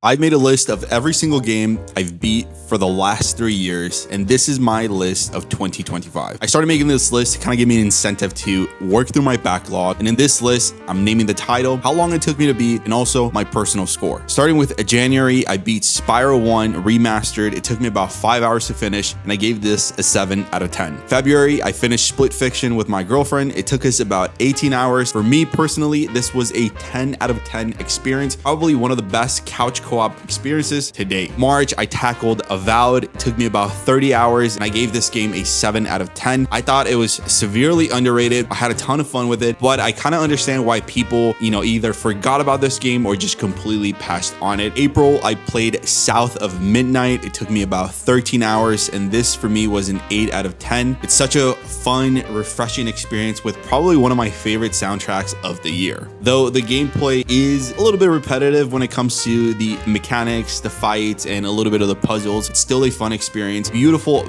I've made a list of every single game I've beat for the last 3 years, and this is my list of 2025. I started making this list to kind of give me an incentive to work through my backlog, and in this list, I'm naming the title, how long it took me to beat, and also my personal score. Starting with January, I beat Spyro 1 Remastered. It took me about 5 hours to finish, and I gave this a 7 out of 10. February, I finished Split Fiction with my girlfriend. It took us about 18 hours. For me personally, this was a 10 out of 10 experience, probably one of the best couch co-op experiences to date. March, I tackled Avowed. It took me about 30 hours and I gave this game a 7 out of 10. I thought it was severely underrated. I had a ton of fun with it, but I kind of understand why people, either forgot about this game or just completely passed on it. April, I played South of Midnight. It took me about 13 hours and this for me was an 8 out of 10. It's such a fun, refreshing experience with probably one of my favorite soundtracks of the year. Though the gameplay is a little bit repetitive when it comes to the mechanics, the fights, and a little bit of the puzzles, it's still a fun experience. Beautiful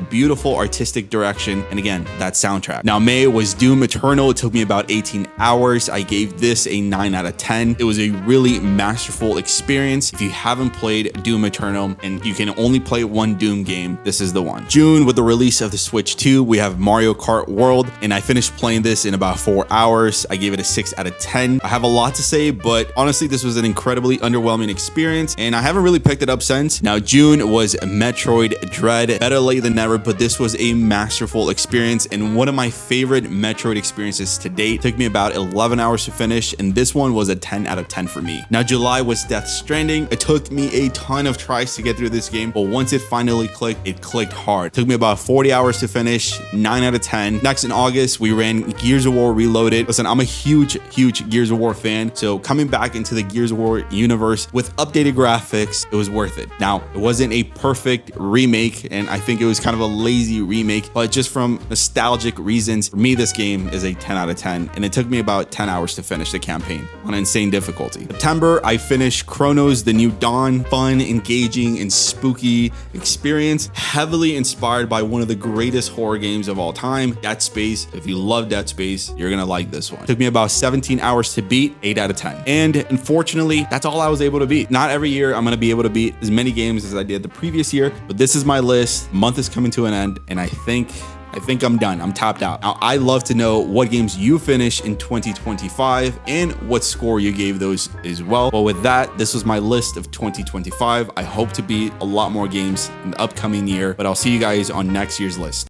artistic direction, and again, that soundtrack. Now, May was Doom Eternal. It took me about 18 hours. I gave this a 9 out of 10. It was a really masterful experience. If you haven't played Doom Eternal and you can only play one Doom game, this is the one. June, with the release of the Switch 2, we have Mario Kart World, and I finished playing this in about 4 hours. I gave it a 6 out of 10. I have a lot to say, but honestly, this was an incredibly underwhelming experience, and I haven't really picked it up since. Now, June was Metroid Dread. Better late than never, but this was a masterful experience and one of my favorite Metroid experiences to date. It took me about 11 hours to finish, and this one was a 10 out of 10 for me. Now, July was Death Stranding. It took me a ton of tries to get through this game, but once it finally clicked, it clicked hard. It took me about 40 hours to finish, 9 out of 10. Next, in August, we ran Gears of War Reloaded. Listen, I'm a huge Gears of War fan, so coming back into the Gears of War universe with updated graphics, it was worth it. Now, it wasn't a perfect remake, and I think it was kind of a lazy remake, but just from nostalgic reasons, for me, this game is a 10 out of 10, and it took me about 10 hours to finish the campaign on insane difficulty. September, I finished Chronos: The New Dawn. Fun, engaging, and spooky experience, heavily inspired by one of the greatest horror games of all time, Dead Space. If you love Dead Space, you're gonna like this one. It took me about 17 hours to beat, 8 out of 10. And unfortunately, that's all I was able to beat. Not every year I'm gonna be able to beat as many games as I did the previous year, but this is my list. The month is coming to an end, and I think I'm done. I'm tapped out. Now, I love to know what games you finished in 2025 and what score you gave those as well. But with that, this was my list of 2025. I hope to beat a lot more games in the upcoming year, but I'll see you guys on next year's list.